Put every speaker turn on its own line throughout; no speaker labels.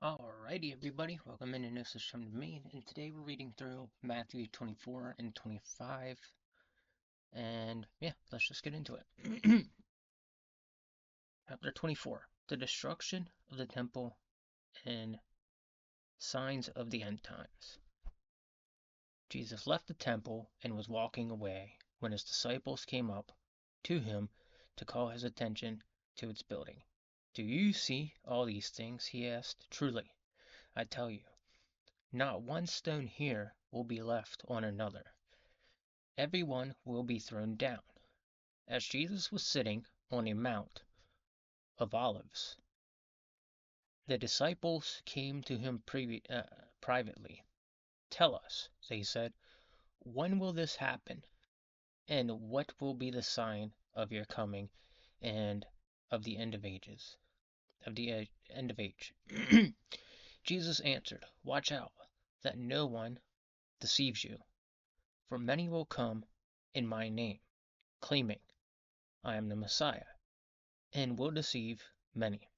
Alrighty, everybody, welcome into No Such Time to Me, and today we're reading through Matthew 24 and 25, and yeah, let's just get into it. Chapter 24, the destruction of the temple and signs of the end times. Jesus left the temple and was walking away when his disciples came up to him to call his attention to its building. Do you see all these things? He asked. Truly, I tell you, not one stone here will be left on another. Every one will be thrown down. As Jesus was sitting on a Mount of Olives, the disciples came to him privately. Tell us, they said, when will this happen? And what will be the sign of your coming and of the end of ages? Of the end of age. Jesus answered, watch out that no one deceives you. For many will come in my name, claiming I am the Messiah, and will deceive many.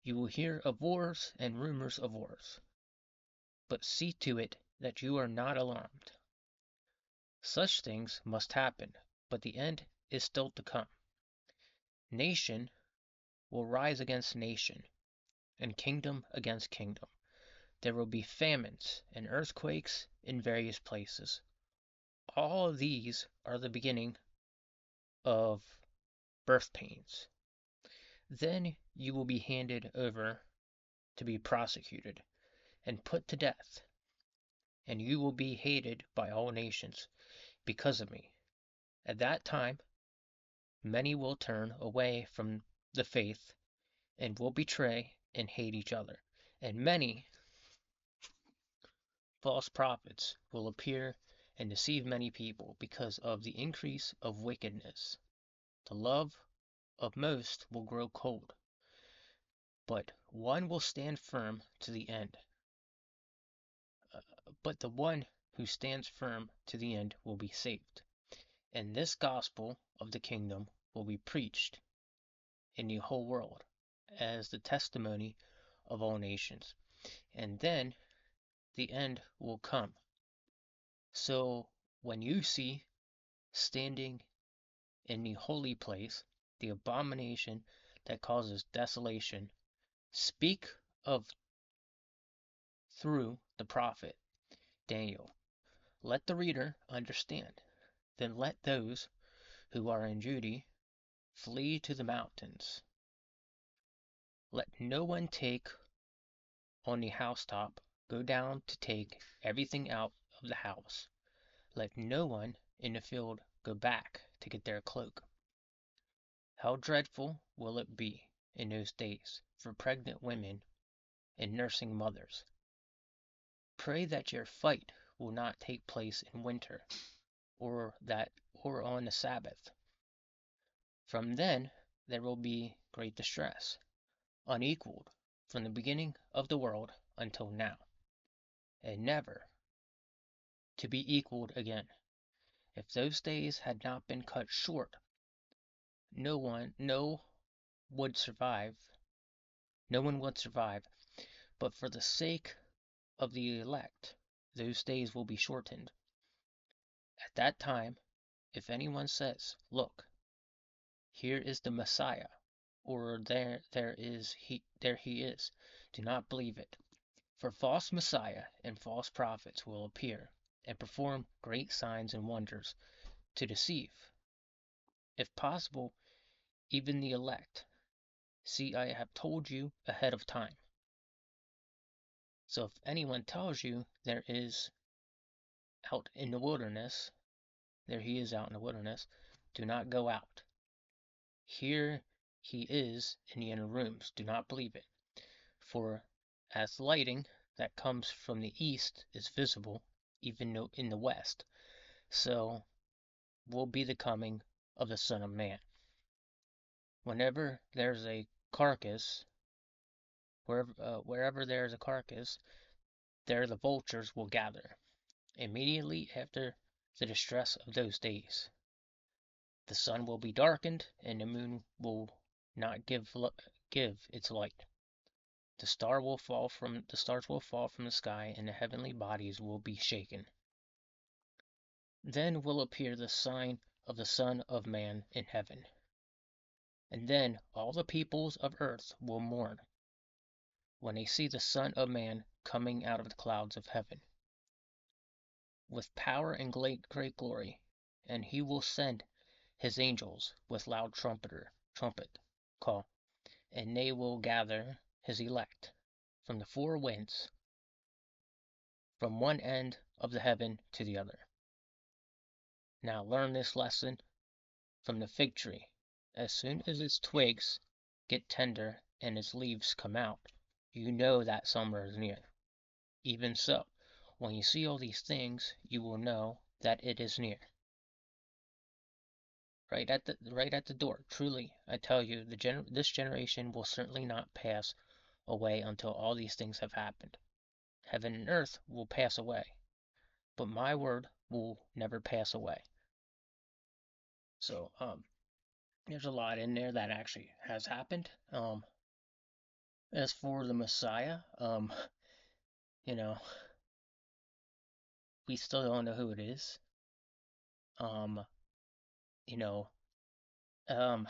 You will hear of wars and rumors of wars, but see to it that you are not alarmed. Such things must happen, but the end is still to come. Nation will rise against nation, and kingdom against kingdom. There will be famines and earthquakes in various places. All these are the beginning of birth pains. Then you will be handed over to be prosecuted and put to death, and you will be hated by all nations because of me. At that time, many will turn away from the faith and will betray and hate each other, and many false prophets will appear and deceive many people because of the increase of wickedness. The love of most will grow cold, but one will stand firm to the end. But the one who stands firm to the end will be saved. And this gospel of the kingdom will be preached in the whole world as the testimony of all nations. And then the end will come. So when you see standing in the holy place the abomination that causes desolation, speak of through the prophet Daniel. Let the reader understand. Then let those who are in Judea flee to the mountains. Let no one take on the housetop, go down to take everything out of the house. Let no one in the field go back to get their cloak. How dreadful will it be in those days for pregnant women and nursing mothers. Pray that your fight will not take place in winter, or on the Sabbath. From then there will be great distress, unequaled from the beginning of the world until now, and never to be equaled again. If those days had not been cut short, no would survive, no one would survive, but for the sake of the elect, those days will be shortened. At that time, if anyone says, look, here is the Messiah, or there he is, do not believe it. For false Messiah and false prophets will appear and perform great signs and wonders to deceive, if possible, even the elect. See, I have told you ahead of time. So if anyone tells you there is out in the wilderness, there he is out in the wilderness, do not go out. Here he is in the inner rooms, do not believe it. For as lighting that comes from the east is visible, even in the west, so will be the coming of the Son of Man. Whenever there's a carcass, wherever there's a carcass, there the vultures will gather. Immediately after the distress of those days, the sun will be darkened, and the moon will not give its light. The stars will fall from the sky, and the heavenly bodies will be shaken. Then will appear the sign of the Son of Man in heaven. And then all the peoples of earth will mourn when they see the Son of Man coming out of the clouds of heaven with power and great glory, and he will send his angels with loud trumpet call, and they will gather his elect from the four winds, from one end of the heaven to the other. Now learn this lesson from the fig tree. As soon as its twigs get tender and its leaves come out, you know that summer is near. Even so, when you see all these things, you will know that it is near. Right at the door. Truly, I tell you, this generation will certainly not pass away until all these things have happened. Heaven and earth will pass away, but my word will never pass away. So, there's a lot in there that actually has happened. As for the Messiah, you know, we still don't know who it is. Um, you know, um,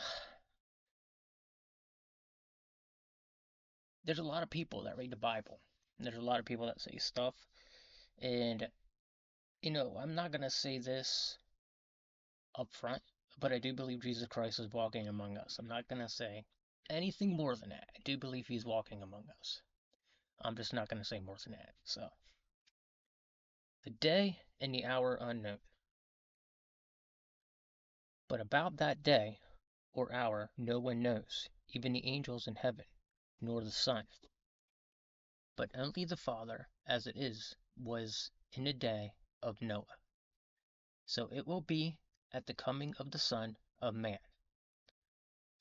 there's a lot of people that read the Bible. There's a lot of people that say stuff, and I'm not gonna say this up front, but I do believe Jesus Christ is walking among us. I'm not gonna say anything more than that. I do believe he's walking among us. I'm just not gonna say more than that. So, the day and the hour unknown. But about that day or hour no one knows, even the angels in heaven, nor the Son, but only the Father, as it was in the day of Noah. So it will be at the coming of the Son of Man.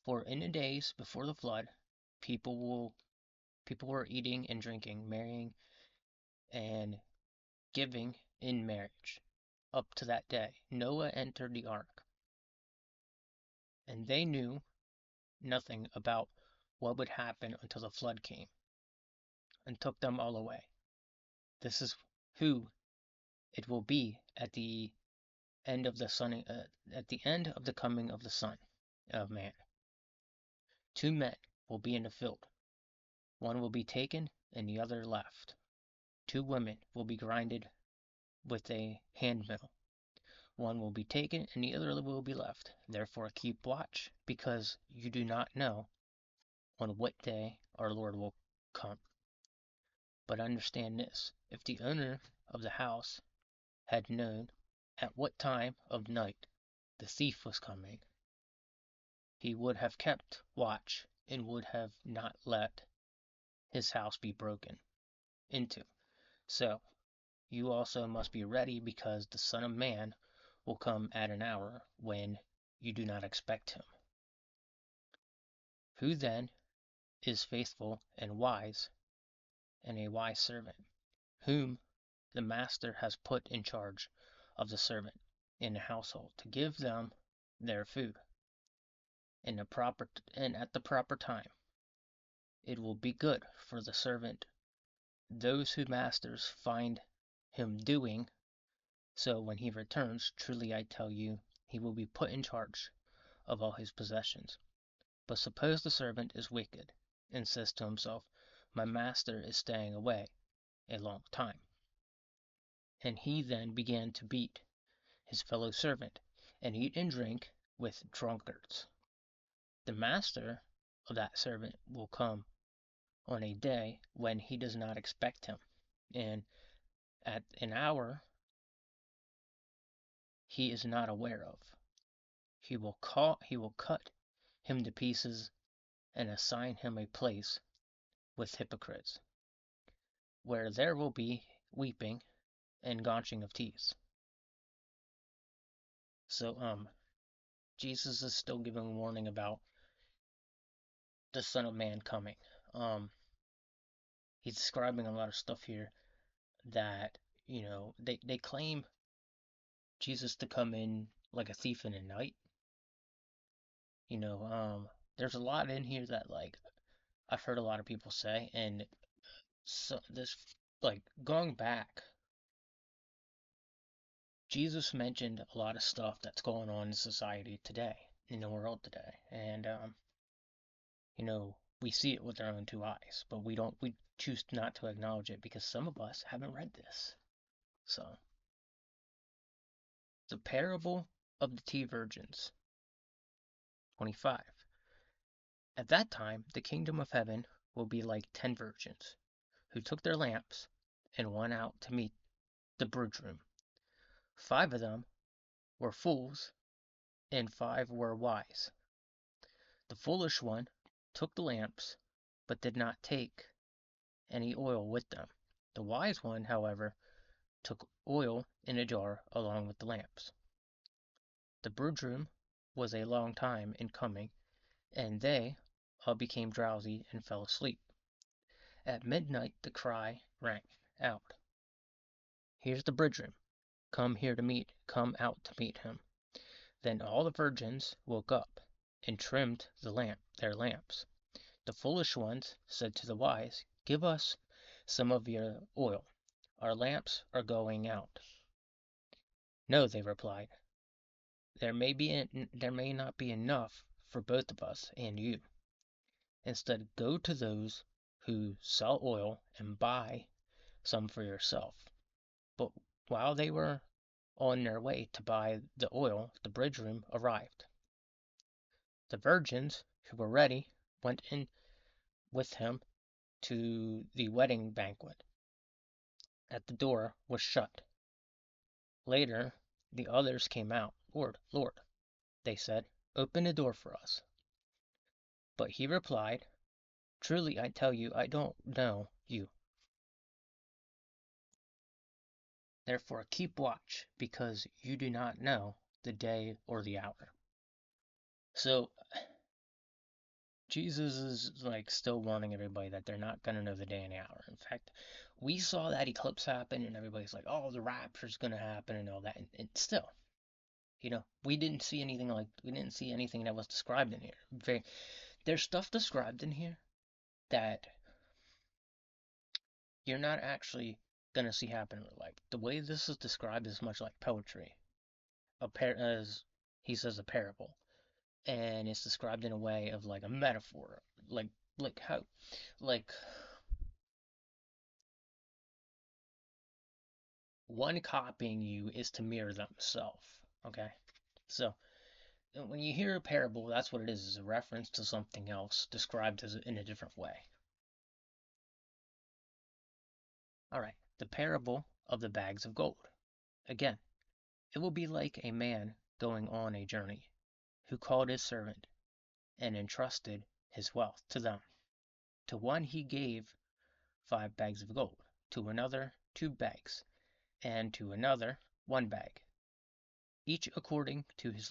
For in the days before the flood, people were eating and drinking, marrying and giving in marriage. Up to that day, Noah entered the ark, and they knew nothing about what would happen until the flood came and took them all away. This is who it will be at the end of the coming of the Son of Man. Two men will be in the field. One will be taken and the other left. Two women will be grinded with a hand mill. One will be taken and the other will be left. Therefore keep watch, because you do not know on what day our Lord will come. But understand this, if the owner of the house had known at what time of night the thief was coming, he would have kept watch and would have not let his house be broken into. So you also must be ready, because the Son of Man will come at an hour when you do not expect him. Who then is faithful and wise, and a wise servant, whom the master has put in charge of the servant in the household to give them their food and at the proper time? It will be good for the servant those whose masters find him doing so when he returns. Truly I tell you, he will be put in charge of all his possessions. But suppose the servant is wicked and says to himself, my master is staying away a long time. And he then began to beat his fellow servant and eat and drink with drunkards. The master of that servant will come on a day when he does not expect him, and at an hour he is not aware of. He will cut him to pieces and assign him a place with hypocrites, where there will be weeping and gnashing of teeth. So, Jesus is still giving a warning about the Son of Man coming. He's describing a lot of stuff here that, they claim Jesus to come in like a thief in the night. There's a lot in here that, like, I've heard a lot of people say, and so this, like, going back, Jesus mentioned a lot of stuff that's going on in society today, in the world today, and we see it with our own two eyes, but we choose not to acknowledge it because some of us haven't read this. So, the parable of the 10 virgins, 25. At that time, the kingdom of heaven will be like 10 virgins who took their lamps and went out to meet the bridegroom. 5 of them were fools, and 5 were wise. The foolish one took the lamps, but did not take any oil with them. The wise one, however, took oil in a jar along with the lamps. The bridegroom was a long time in coming, and they all became drowsy and fell asleep. At midnight the cry rang out, "Here's the bridegroom! Come out to meet him." Then all the virgins woke up and trimmed their lamps. The foolish ones said to the wise, "Give us some of your oil. Our lamps are going out." "No," they replied. There may not be enough for both of us and you. Instead, go to those who sell oil and buy some for yourself." But while they were on their way to buy the oil, the bridegroom arrived. The virgins who were ready went in with him to the wedding banquet. At the door was shut. Later, the others came out. "Lord, Lord," they said, "open the door for us." But he replied, "Truly I tell you, I don't know you. Therefore keep watch, because you do not know the day or the hour." So Jesus is like still warning everybody that they're not going to know the day and the hour. In fact, we saw that eclipse happen and everybody's like, "Oh, the rapture's going to happen," and all that. And still, we didn't see anything that was described in here. There's stuff described in here that you're not actually going to see happen in real life. The way this is described is much like poetry. As he says, a parable. And it's described in a way of like a metaphor. Like how, like one copying you is to mirror themselves. Okay? So when you hear a parable, that's what it is a reference to something else described in a different way. Alright, the parable of the bags of gold. Again, it will be like a man going on a journey, who called his servant and entrusted his wealth to them. To one he gave 5 bags of gold, to another 2 bags, and to another 1 bag, each according to his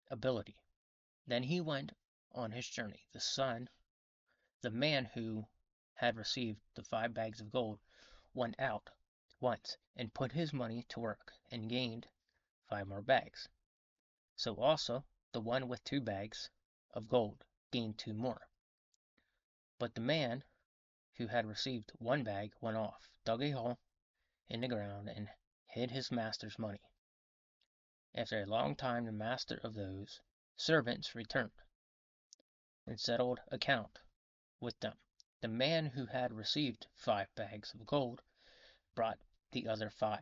ability. Then he went on his journey. The man who had received the 5 bags of gold, went out once and put his money to work and gained 5 more bags. So also the one with 2 bags of gold gained 2 more. But the man who had received 1 bag went off, dug a hole in the ground, and hid his master's money. After a long time the master of those servants returned and settled account with them. The man who had received 5 bags of gold brought the other 5.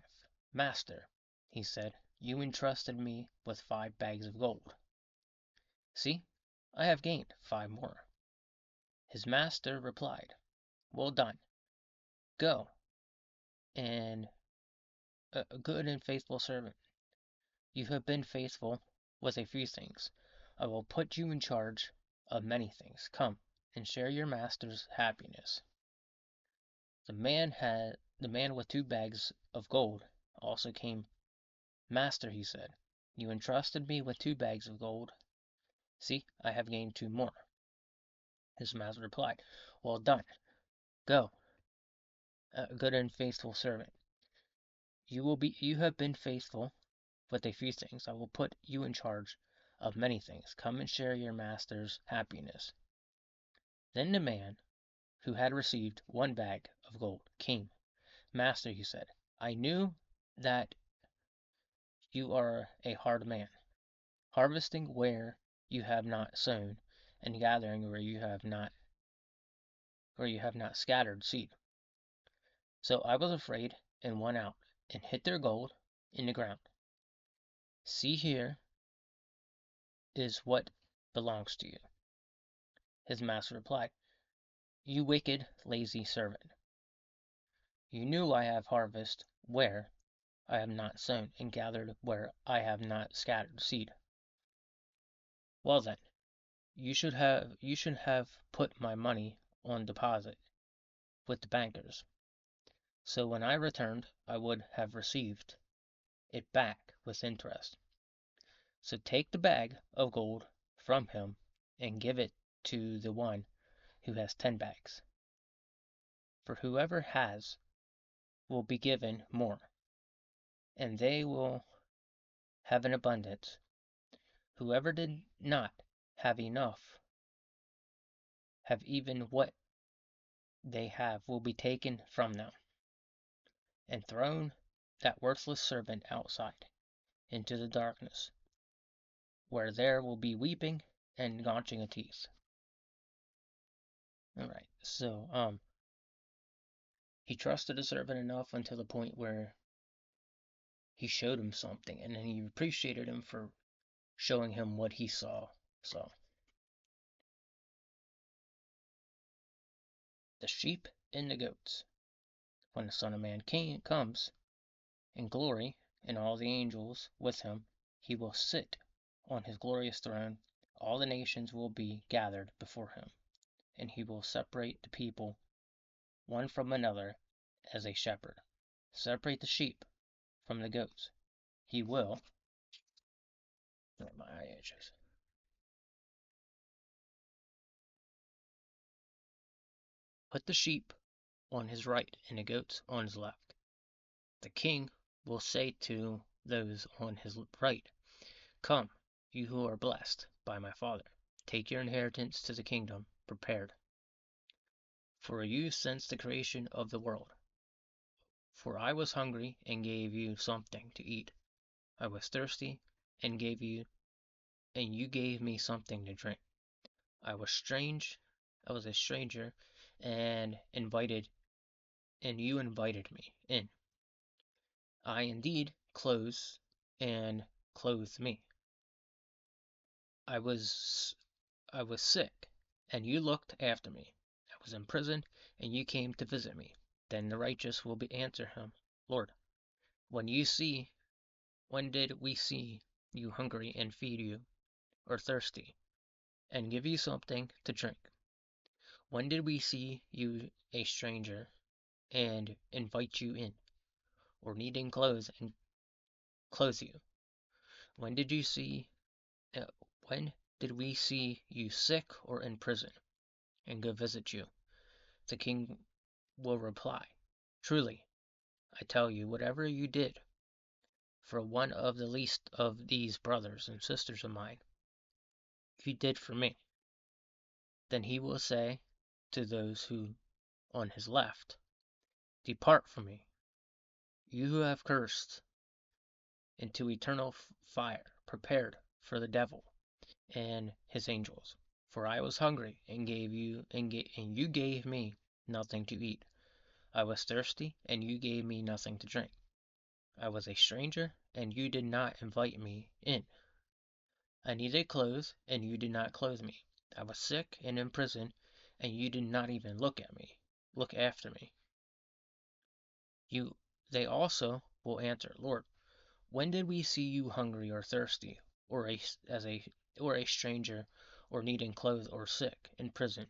"Master," he said, "you entrusted me with 5 bags of gold. See, I have gained 5 more." His master replied, "Well done. Go, and a good and faithful servant. You have been faithful with a few things. I will put you in charge of many things. Come and share your master's happiness." The man with 2 bags of gold also came. "Master," he said, "you entrusted me with 2 bags of gold. See, I have gained 2 more." His master replied, "Well done. Go, good and faithful servant. You have been faithful with a few things. I will put you in charge of many things. Come and share your master's happiness." Then the man who had received 1 bag of gold came. Master, he said, I knew that you are a hard man, harvesting where you have not sown, and gathering where you have not scattered seed. So I was afraid and went out and hid their gold in the ground. See, here is what belongs to you. His master replied, You wicked, lazy servant. You knew I have harvested where I have not sown, and gathered where I have not scattered seed. Well then, you should have put my money on deposit with the bankers. So when I returned, I would have received it back with interest. So take the bag of gold from him and give it to the one who has 10 bags. For whoever has will be given more, and they will have an abundance. Whoever did not have enough, have even what they have will be taken from them, and thrown that worthless servant outside into the darkness, where there will be weeping and gnashing of teeth. Alright, so he trusted the servant enough until the point where he showed him something, and then he appreciated him for showing him what he saw. So the sheep and the goats. When the Son of Man comes in glory, and all the angels with him, he will sit on his glorious throne. All the nations will be gathered before him, and he will separate the people one from another, as a shepherd separate the sheep from the goats. He will my eye itches. Put the sheep on his right and the goats on his left. The king will say to those on his right, Come, you who are blessed by my Father, take your inheritance to the kingdom prepared for you since the creation of the world. For I was hungry and gave you something to eat. I was thirsty and you gave me something to drink. I was a stranger and you invited me in. I indeed clothed me. I was sick, and you looked after me. I was in prison, and you came to visit me. Then the righteous will answer him, Lord, when did we see you hungry and feed you, or thirsty, and give you something to drink? When did we see you a stranger and invite you in, or needing clothes and clothe you? When did you see when did we see you sick or in prison and go visit you? The king will reply, Truly, I tell you, whatever you did for one of the least of these brothers and sisters of mine, you did for me. Then he will say to those who on his left, Depart from me, you who have cursed, into eternal fire prepared for the devil and his angels. For I was hungry and you gave me nothing to eat. I was thirsty and you gave me nothing to drink. I was a stranger and you did not invite me in. I needed clothes and you did not clothe me. I was sick and in prison and you did not even look after me. They also will answer, Lord, when did we see you hungry or thirsty, or a stranger, or needing clothes, or sick, in prison,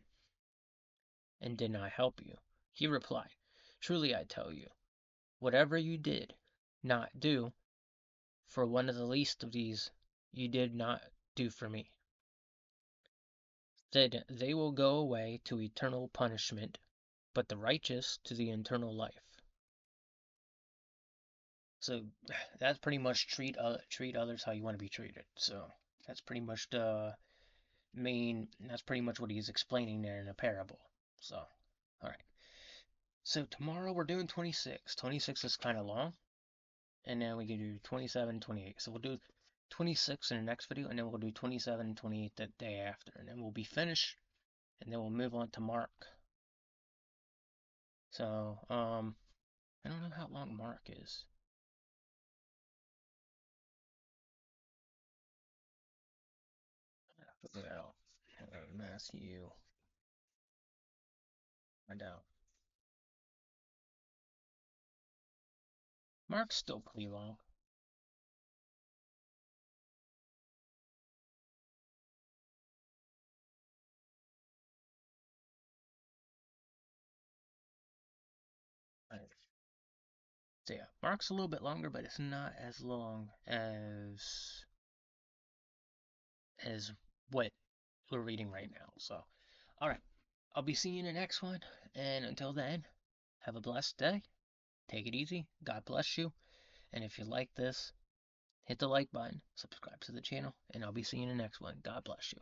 and did not help you? He replied, Truly I tell you, whatever you did not do for one of the least of these, you did not do for me. Then they will go away to eternal punishment, but the righteous to the eternal life. So that's pretty much treat others how you want to be treated. So that's pretty much the that's pretty much what he's explaining there in a parable. So, all right. So tomorrow we're doing 26. 26 is kind of long, and then we can do 27 and 28. So we'll do 26 in the next video, and then we'll do 27 and 28 the day after, and then we'll be finished, and then we'll move on to Mark. So, I don't know how long Mark is. Figure that out. Matthew. Find out. Mark's still pretty long. So yeah, Mark's a little bit longer, but it's not as long as what we're reading right now. So, all right, I'll be seeing you in the next one, and until then, have a blessed day. Take it easy. God bless you. And if you like this, hit the like button, subscribe to the channel, and I'll be seeing you in the next one. God bless you.